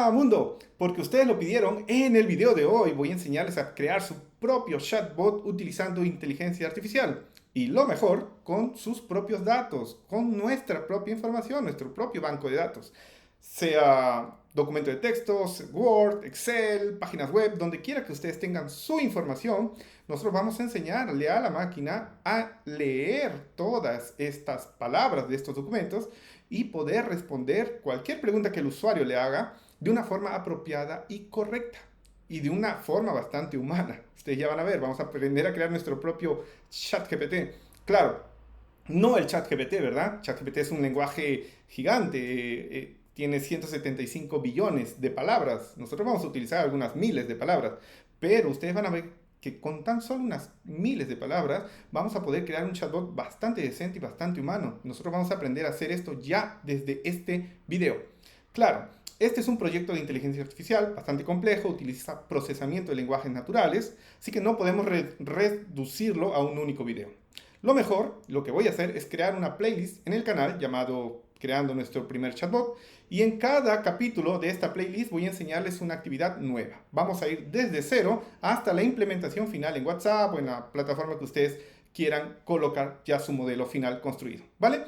Hola mundo, porque ustedes lo pidieron, en el video de hoy voy a enseñarles a crear su propio chatbot utilizando inteligencia artificial. Y lo mejor, con sus propios datos, con nuestra propia información, nuestro propio banco de datos. Sea documento de textos, Word, Excel, páginas web, donde quiera que ustedes tengan su información, nosotros vamos a enseñarle a la máquina a leer todas estas palabras de estos documentos y poder responder cualquier pregunta que el usuario le haga de una forma apropiada y correcta y de una forma bastante humana. Ustedes ya van a ver, vamos a aprender a crear nuestro propio chat GPT. Claro, no el chat GPT, ¿verdad? Chat GPT es un lenguaje gigante, tiene 175 billones de palabras. Nosotros vamos a utilizar algunas miles de palabras, pero ustedes van a ver que con tan solo unas miles de palabras vamos a poder crear un chatbot bastante decente y bastante humano. Nosotros vamos a aprender a hacer esto ya desde este video. Claro, este es un proyecto de inteligencia artificial bastante complejo, utiliza procesamiento de lenguajes naturales, así que no podemos reducirlo a un único video. Lo mejor, lo que voy a hacer es crear una playlist en el canal llamado Creando nuestro primer chatbot, y en cada capítulo de esta playlist voy a enseñarles una actividad nueva. Vamos a ir desde cero hasta la implementación final en WhatsApp o en la plataforma que ustedes quieran colocar ya su modelo final construido, ¿vale?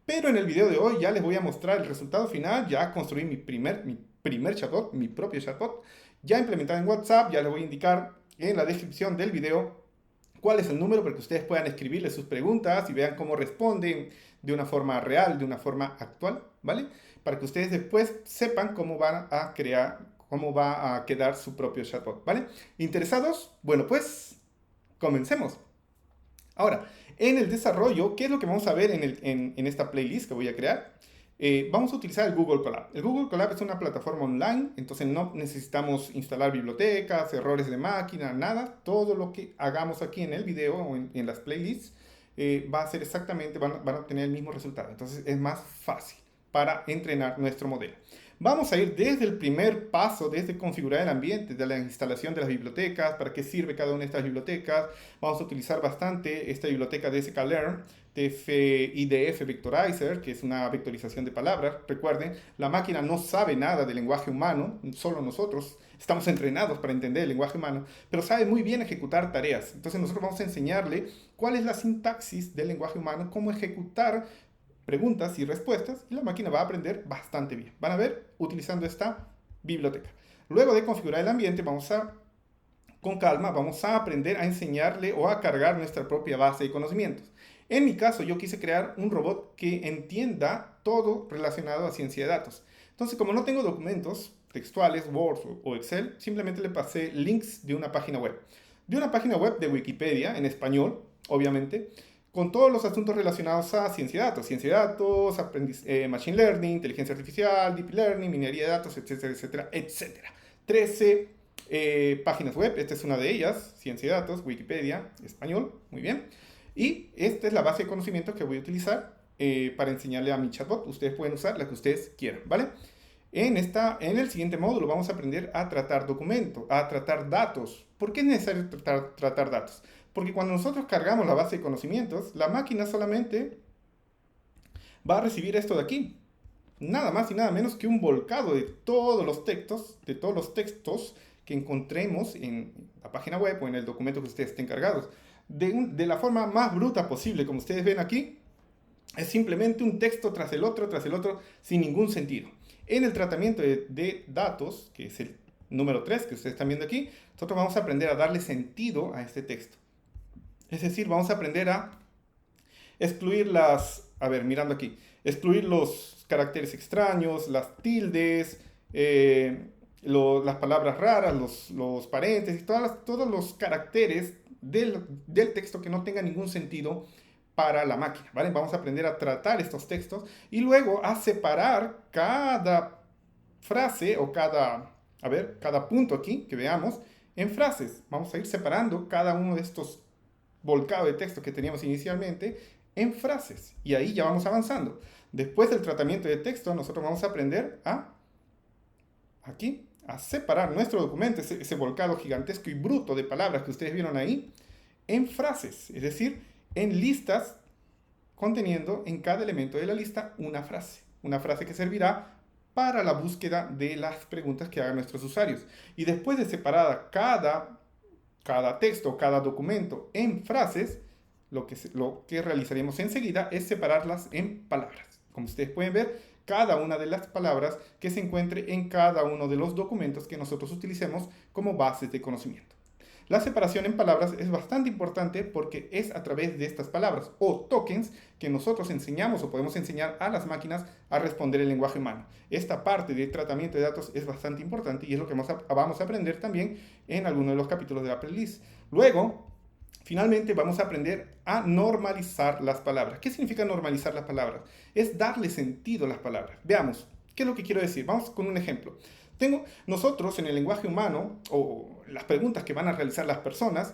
Pero en el video de hoy ya les voy a mostrar el resultado final. Ya construí mi primer chatbot, mi propio chatbot, ya implementado en WhatsApp. Ya les voy a indicar en la descripción del video cuál es el número para que ustedes puedan escribirle sus preguntas y vean cómo responden de una forma real, de una forma actual, ¿vale? Para que ustedes después sepan cómo van a crear, cómo va a quedar su propio chatbot, ¿vale? ¿Interesados? Bueno, pues comencemos. Ahora, en el desarrollo, ¿qué es lo que vamos a ver en esta playlist que voy a crear? Vamos a utilizar el Google Colab. El Google Colab es una plataforma online, entonces no necesitamos instalar bibliotecas, errores de máquina, nada. Todo lo que hagamos aquí en el video o en las playlists va a ser exactamente, van a obtener el mismo resultado. Entonces es más fácil para entrenar nuestro modelo. Vamos a ir desde el primer paso, desde configurar el ambiente, de la instalación de las bibliotecas, para qué sirve cada una de estas bibliotecas. Vamos a utilizar bastante esta biblioteca de sklearn, IDF Vectorizer, que es una vectorización de palabras. Recuerden, la máquina no sabe nada del lenguaje humano, solo nosotros estamos entrenados para entender el lenguaje humano, pero sabe muy bien ejecutar tareas. Entonces nosotros vamos a enseñarle cuál es la sintaxis del lenguaje humano, cómo ejecutar preguntas y respuestas, y la máquina va a aprender bastante bien. Van a ver utilizando esta biblioteca. Luego de configurar el ambiente, con calma, vamos a aprender a enseñarle o a cargar nuestra propia base de conocimientos. En mi caso, yo quise crear un robot que entienda todo relacionado a ciencia de datos. Entonces, como no tengo documentos textuales, Word o Excel, simplemente le pasé links de una página web. De una página web de Wikipedia, en español, obviamente, con todos los asuntos relacionados a ciencia de datos, machine learning, inteligencia artificial, deep learning, minería de datos, etcétera, etcétera, etcétera. 13 páginas web, esta es una de ellas, ciencia de datos, Wikipedia, español, muy bien. Y esta es la base de conocimientos que voy a utilizar para enseñarle a mi chatbot. Ustedes pueden usar la que ustedes quieran, ¿vale? En el siguiente módulo vamos a aprender a tratar documentos, a tratar datos. ¿Por qué es necesario tratar datos? Porque cuando nosotros cargamos la base de conocimientos, la máquina solamente va a recibir esto de aquí. Nada más y nada menos que un volcado de todos los textos que encontremos en la página web o en el documento que ustedes estén cargados. De la forma más bruta posible, como ustedes ven aquí, es simplemente un texto tras el otro, sin ningún sentido. En el tratamiento de datos, que es el número 3 que ustedes están viendo aquí, nosotros vamos a aprender a darle sentido a este texto. Es decir, vamos a aprender a excluir mirando aquí, excluir los caracteres extraños, las tildes, las palabras raras, los paréntesis, todos los caracteres del texto que no tengan ningún sentido para la máquina, ¿vale? Vamos a aprender a tratar estos textos y luego a separar cada frase o cada punto aquí que veamos en frases. Vamos a ir separando cada uno de estos volcados de texto que teníamos inicialmente en frases y ahí ya vamos avanzando. Después del tratamiento de texto, nosotros vamos a aprender a separar nuestro documento, ese volcado gigantesco y bruto de palabras que ustedes vieron ahí, en frases, es decir, en listas conteniendo en cada elemento de la lista una frase que servirá para la búsqueda de las preguntas que hagan nuestros usuarios. Y después de separar cada texto, cada documento en frases, lo que realizaremos enseguida es separarlas en palabras. Como ustedes pueden ver, cada una de las palabras que se encuentre en cada uno de los documentos que nosotros utilicemos como bases de conocimiento. La separación en palabras es bastante importante porque es a través de estas palabras o tokens que nosotros enseñamos o podemos enseñar a las máquinas a responder el lenguaje humano. Esta parte de tratamiento de datos es bastante importante y es lo que vamos a aprender también en alguno de los capítulos de la playlist. Luego, finalmente vamos a aprender a normalizar las palabras. ¿Qué significa normalizar las palabras? Es darle sentido a las palabras. Veamos, ¿qué es lo que quiero decir? Vamos con un ejemplo. Nosotros en el lenguaje humano, o las preguntas que van a realizar las personas,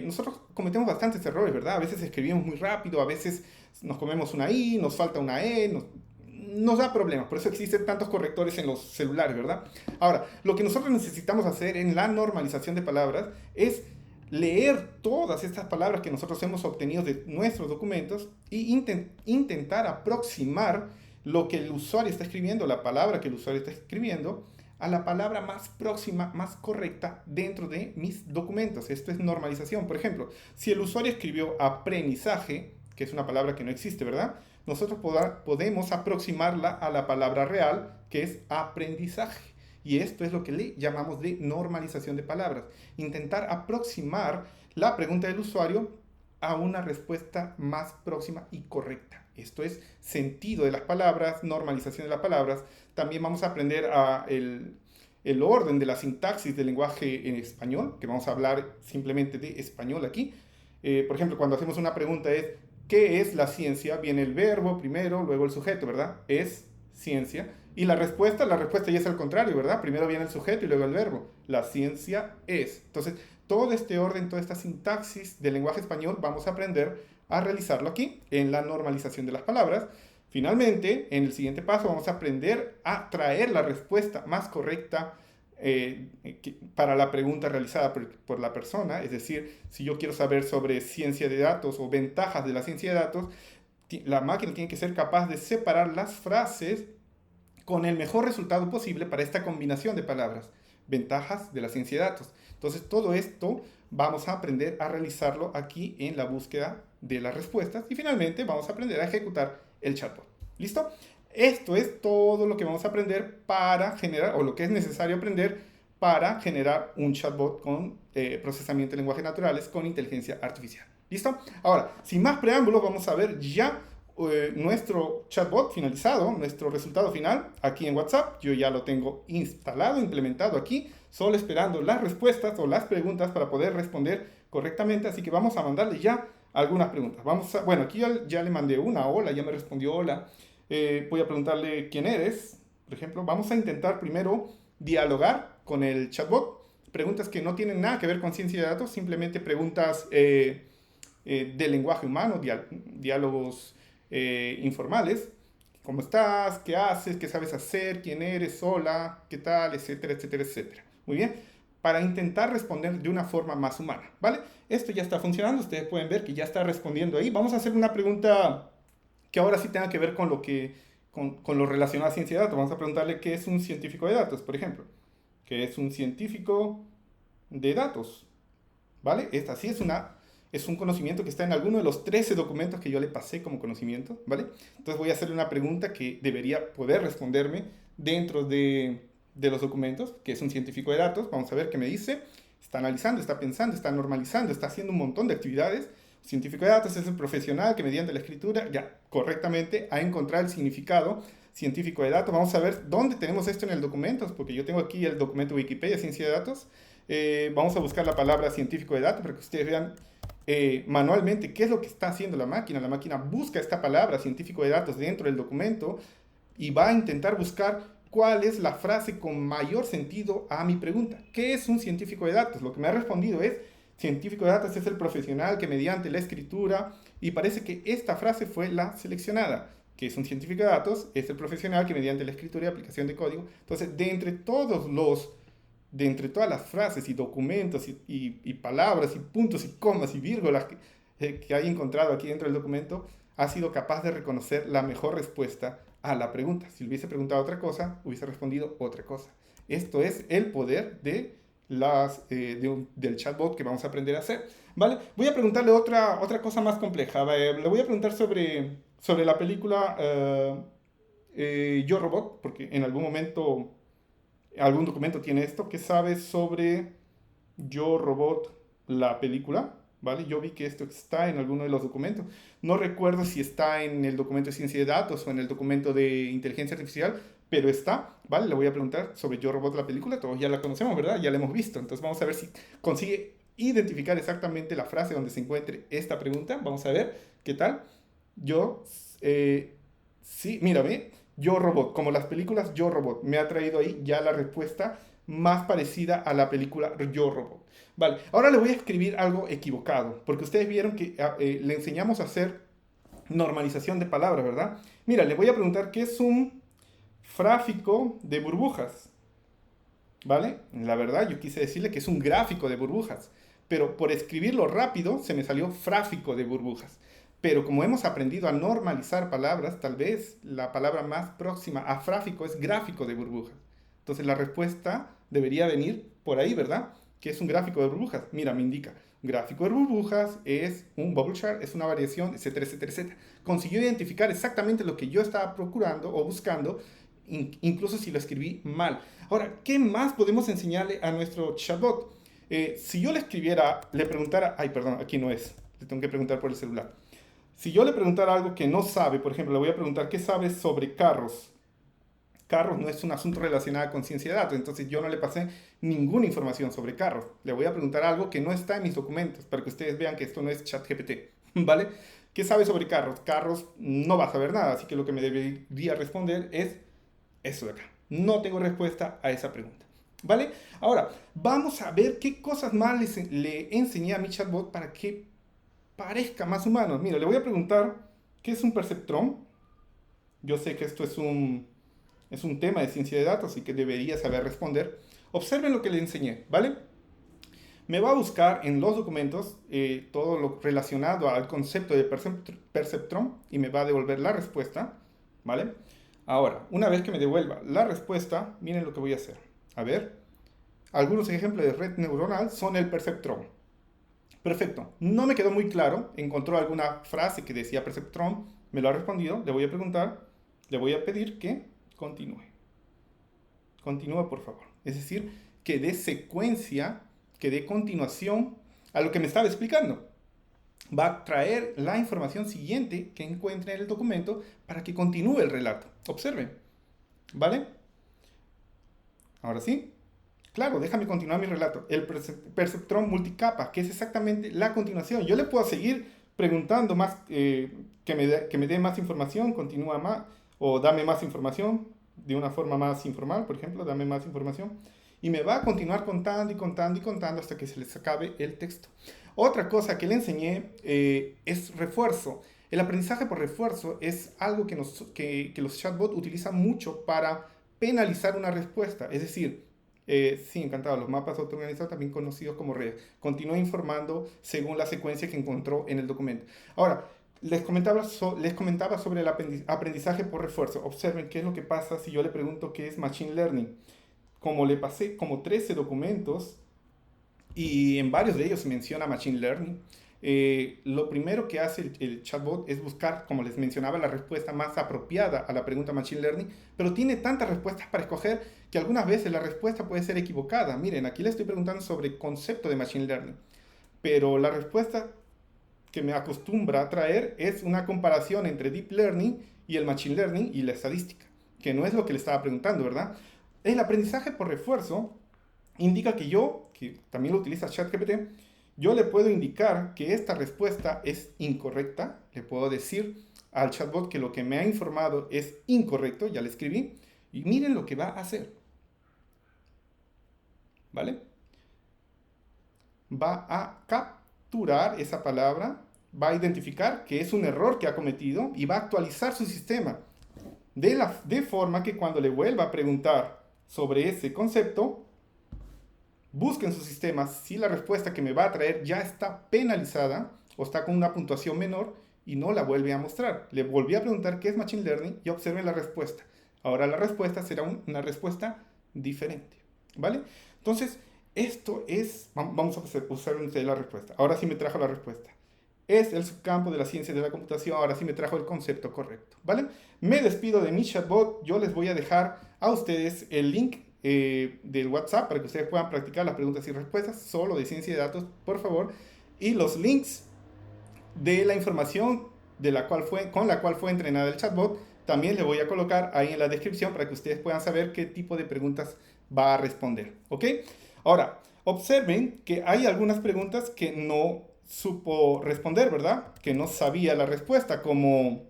nosotros cometemos bastantes errores, ¿verdad? A veces escribimos muy rápido, a veces nos comemos una I, nos falta una E, nos da problemas. Por eso existen tantos correctores en los celulares, ¿verdad? Ahora, lo que nosotros necesitamos hacer en la normalización de palabras es leer todas estas palabras que nosotros hemos obtenido de nuestros documentos y intentar aproximar lo que el usuario está escribiendo, la palabra que el usuario está escribiendo, a la palabra más próxima, más correcta dentro de mis documentos. Esto es normalización. Por ejemplo, si el usuario escribió aprendizaje, que es una palabra que no existe, ¿verdad? Nosotros podemos aproximarla a la palabra real, que es aprendizaje. Y esto es lo que le llamamos de normalización de palabras. Intentar aproximar la pregunta del usuario a una respuesta más próxima y correcta. Esto es sentido de las palabras, normalización de las palabras. También vamos a aprender el orden de la sintaxis del lenguaje en español, que vamos a hablar simplemente de español aquí. Por ejemplo, cuando hacemos una pregunta es, ¿qué es la ciencia? Viene el verbo primero, luego el sujeto, ¿verdad? Es ciencia. Y la respuesta ya es al contrario, ¿verdad? Primero viene el sujeto y luego el verbo. La ciencia es. Entonces, todo este orden, toda esta sintaxis del lenguaje español vamos a aprender a realizarlo aquí en la normalización de las palabras. Finalmente, en el siguiente paso vamos a aprender a traer la respuesta más correcta para la pregunta realizada por la persona. Es decir, si yo quiero saber sobre ciencia de datos o ventajas de la ciencia de datos, la máquina tiene que ser capaz de separar las frases con el mejor resultado posible para esta combinación de palabras. Ventajas de la ciencia de datos. Entonces, todo esto vamos a aprender a realizarlo aquí en la búsqueda de las respuestas y finalmente vamos a aprender a ejecutar el chatbot. ¿Listo? Esto es todo lo que vamos a aprender para generar, o lo que es necesario aprender para generar un chatbot con procesamiento de lenguajes naturales con inteligencia artificial. ¿Listo? Ahora, sin más preámbulos, vamos a ver ya nuestro chatbot finalizado, nuestro resultado final aquí en WhatsApp. Yo ya lo tengo instalado, implementado aquí, solo esperando las respuestas o las preguntas para poder responder correctamente. Así que vamos a mandarle ya algunas preguntas. Bueno, aquí ya le mandé una, hola, ya me respondió hola. Voy a preguntarle quién eres, por ejemplo. Vamos a intentar primero dialogar con el chatbot. Preguntas que no tienen nada que ver con ciencia de datos, simplemente preguntas de lenguaje humano, diálogos informales. ¿Cómo estás? ¿Qué haces? ¿Qué sabes hacer? ¿Quién eres? Hola, ¿qué tal? Etcétera, etcétera, etcétera. Muy bien. Para intentar responder de una forma más humana, ¿vale? Esto ya está funcionando. Ustedes pueden ver que ya está respondiendo ahí. Vamos a hacer una pregunta que ahora sí tenga que ver con lo relacionado a ciencia de datos. Vamos a preguntarle qué es un científico de datos, por ejemplo. ¿Qué es un científico de datos? ¿Vale? Esta sí es un conocimiento que está en alguno de los 13 documentos que yo le pasé como conocimiento, ¿vale? Entonces voy a hacerle una pregunta que debería poder responderme dentro de los documentos, que es un científico de datos. Vamos a ver qué me dice. Está analizando, está pensando, está normalizando, está haciendo un montón de actividades. Científico de datos es el profesional que mediante la escritura ya correctamente ha encontrado el significado científico de datos. Vamos a ver dónde tenemos esto en el documento, porque yo tengo aquí el documento Wikipedia, ciencia de datos. Vamos a buscar la palabra científico de datos para que ustedes vean manualmente qué es lo que está haciendo la máquina. La máquina busca esta palabra científico de datos dentro del documento y va a intentar buscar cuál es la frase con mayor sentido a mi pregunta. ¿Qué es un científico de datos? Lo que me ha respondido es: científico de datos es el profesional que mediante la escritura, y parece que esta frase fue la seleccionada, que es un científico de datos, es el profesional que mediante la escritura y aplicación de código. Entonces, de entre todas las frases y documentos y palabras y puntos y comas y vírgulas que hay encontrado aquí dentro del documento, ha sido capaz de reconocer la mejor respuesta a la pregunta. Si hubiese preguntado otra cosa, hubiese respondido otra cosa. Esto es el poder de del chatbot que vamos a aprender a hacer. ¿Vale? Voy a preguntarle otra cosa más compleja. Le voy a preguntar sobre la película Yo Robot, porque en algún momento, algún documento tiene esto. ¿Qué sabes sobre Yo Robot, la película? ¿Vale? Yo vi que esto está en alguno de los documentos. No recuerdo si está en el documento de ciencia de datos o en el documento de inteligencia artificial, pero está, ¿vale? Le voy a preguntar sobre Yo Robot, la película. Todos ya la conocemos, ¿verdad? Ya la hemos visto. Entonces vamos a ver si consigue identificar exactamente la frase donde se encuentre esta pregunta. Vamos a ver qué tal. Yo, sí, mírame. Yo Robot, como las películas Yo Robot, me ha traído ahí ya la respuesta más parecida a la película Yo Robot. Vale, ahora le voy a escribir algo equivocado, porque ustedes vieron que le enseñamos a hacer normalización de palabras, ¿verdad? Mira, le voy a preguntar qué es un gráfico de burbujas, ¿vale? La verdad, yo quise decirle que es un gráfico de burbujas, pero por escribirlo rápido se me salió gráfico de burbujas. Pero como hemos aprendido a normalizar palabras, tal vez la palabra más próxima a gráfico es gráfico de burbujas. Entonces la respuesta debería venir por ahí, ¿verdad? ¿Qué es un gráfico de burbujas? Mira, me indica. Un gráfico de burbujas es un bubble chart, es una variación, etcétera, etcétera, etcétera. Consiguió identificar exactamente lo que yo estaba procurando o buscando, incluso si lo escribí mal. Ahora, ¿qué más podemos enseñarle a nuestro chatbot? Si yo le escribiera, le preguntara, ay, perdón, aquí no es, le tengo que preguntar por el celular. Si yo le preguntara algo que no sabe, por ejemplo, le voy a preguntar, ¿qué sabes sobre carros? Carros no es un asunto relacionado con ciencia de datos, entonces yo no le pasé ninguna información sobre carros. Le voy a preguntar algo que no está en mis documentos, para que ustedes vean que esto no es ChatGPT, ¿vale? ¿Qué sabe sobre carros? Carros no va a saber nada, así que lo que me debería responder es eso de acá. No tengo respuesta a esa pregunta, ¿vale? Ahora, vamos a ver qué cosas más le enseñé a mi chatbot para que parezca más humano. Mira, le voy a preguntar qué es un perceptrón. Yo sé que esto es un tema de ciencia de datos y que debería saber responder. Observen lo que le enseñé, ¿vale? Me va a buscar en los documentos todo lo relacionado al concepto de perceptrón y me va a devolver la respuesta, ¿vale? Ahora, una vez que me devuelva la respuesta, miren lo que voy a hacer. A ver, algunos ejemplos de red neuronal son el perceptrón. Perfecto, no me quedó muy claro, encontró alguna frase que decía perceptrón, me lo ha respondido, le voy a preguntar, le voy a pedir que continúe. Continúa, por favor. Es decir, que dé secuencia, que dé continuación a lo que me estaba explicando. Va a traer la información siguiente que encuentre en el documento para que continúe el relato. Observen. ¿Vale? Ahora sí. Claro, déjame continuar mi relato. El perceptrón multicapa, que es exactamente la continuación. Yo le puedo seguir preguntando más, que me dé más información, continúa más, o dame más información, de una forma más informal, por ejemplo, dame más información. Y me va a continuar contando y contando y contando hasta que se les acabe el texto. Otra cosa que le enseñé es refuerzo. El aprendizaje por refuerzo es algo que los chatbots utilizan mucho para penalizar una respuesta. Es decir, sí, encantado. Los mapas autoorganizados, también conocidos como redes. Continúa informando según la secuencia que encontró en el documento. Ahora, les comentaba sobre el aprendizaje por refuerzo. Observen qué es lo que pasa si yo le pregunto qué es Machine Learning. Como le pasé como 13 documentos y en varios de ellos se menciona Machine Learning, lo primero que hace el chatbot es buscar, como les mencionaba, la respuesta más apropiada a la pregunta Machine Learning, pero tiene tantas respuestas para escoger que algunas veces la respuesta puede ser equivocada. Miren, aquí le estoy preguntando sobre el concepto de Machine Learning, pero la respuesta que me acostumbra a traer es una comparación entre Deep Learning y el Machine Learning y la estadística, que no es lo que le estaba preguntando, ¿verdad? El aprendizaje por refuerzo indica que yo, que también lo utiliza ChatGPT, yo le puedo indicar que esta respuesta es incorrecta, le puedo decir al chatbot que lo que me ha informado es incorrecto, ya le escribí, y miren lo que va a hacer, ¿vale? Va a capturar esa palabra, va a identificar que es un error que ha cometido y va a actualizar su sistema de forma que cuando le vuelva a preguntar sobre ese concepto, busque en su sistema si la respuesta que me va a traer ya está penalizada o está con una puntuación menor y no la vuelve a mostrar. Le volví a preguntar qué es Machine Learning y observen la respuesta. Ahora la respuesta será una respuesta diferente, ¿vale? Entonces, esto es, vamos a usar la respuesta. Ahora sí me trajo la respuesta. Es el subcampo de la ciencia de la computación. Ahora sí me trajo el concepto correcto, ¿vale? Me despido de mi chatbot. Yo les voy a dejar a ustedes el link del WhatsApp para que ustedes puedan practicar las preguntas y respuestas, solo de ciencia de datos, por favor. Y los links de la información con la cual fue entrenada el chatbot, también le voy a colocar ahí en la descripción para que ustedes puedan saber qué tipo de preguntas va a responder, ¿ok? Ahora, observen que hay algunas preguntas que no supo responder, ¿verdad? Que no sabía la respuesta, como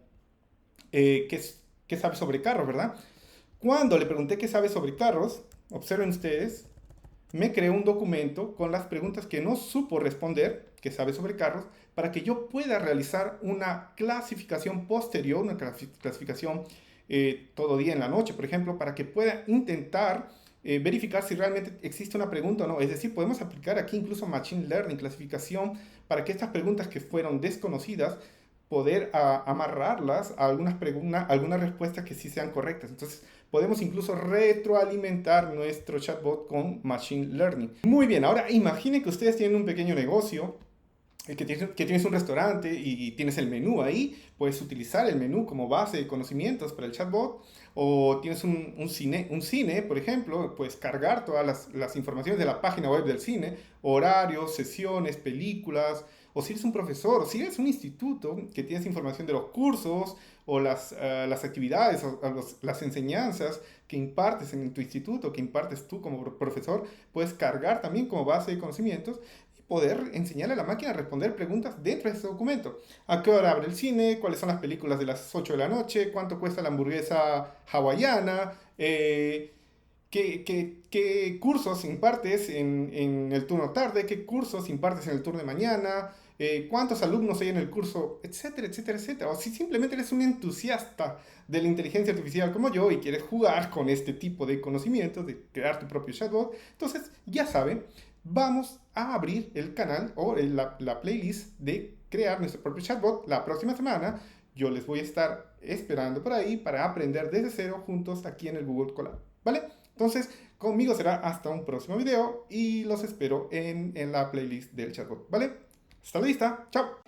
¿qué sabe sobre carros, ¿verdad? Cuando le pregunté qué sabe sobre carros, observen ustedes, me creó un documento con las preguntas que no supo responder, que sabe sobre carros, para que yo pueda realizar una clasificación posterior, una clasificación todo día en la noche, por ejemplo, para que pueda intentar verificar si realmente existe una pregunta o no. Es decir, podemos aplicar aquí incluso Machine Learning, clasificación, para que estas preguntas que fueron desconocidas, poder amarrarlas a algunas respuestas que sí sean correctas. Entonces, podemos incluso retroalimentar nuestro chatbot con Machine Learning. Muy bien, ahora imaginen que ustedes tienen un pequeño negocio, que tienes un restaurante y tienes el menú ahí, puedes utilizar el menú como base de conocimientos para el chatbot, o tienes un cine, por ejemplo, puedes cargar todas las informaciones de la página web del cine, horarios, sesiones, películas, o si eres un profesor, o si eres un instituto que tienes información de los cursos, o las actividades, las enseñanzas que impartes en tu instituto, que impartes tú como profesor, puedes cargar también como base de conocimientos poder enseñarle a la máquina a responder preguntas dentro de ese documento. ¿A qué hora abre el cine? ¿Cuáles son las películas de las 8 de la noche? ¿Cuánto cuesta la hamburguesa hawaiana? ¿Qué cursos impartes en el turno tarde? ¿Qué cursos impartes en el turno de mañana? ¿Cuántos alumnos hay en el curso? Etcétera, etcétera, etcétera. O si simplemente eres un entusiasta de la inteligencia artificial como yo y quieres jugar con este tipo de conocimientos, de crear tu propio chatbot, entonces ya saben, vamos a abrir el canal o la playlist de crear nuestro propio chatbot la próxima semana. Yo les voy a estar esperando por ahí para aprender desde cero juntos aquí en el Google Colab, ¿vale? Entonces, conmigo será hasta un próximo video y los espero en la playlist del chatbot, ¿vale? Hasta la vista, chao.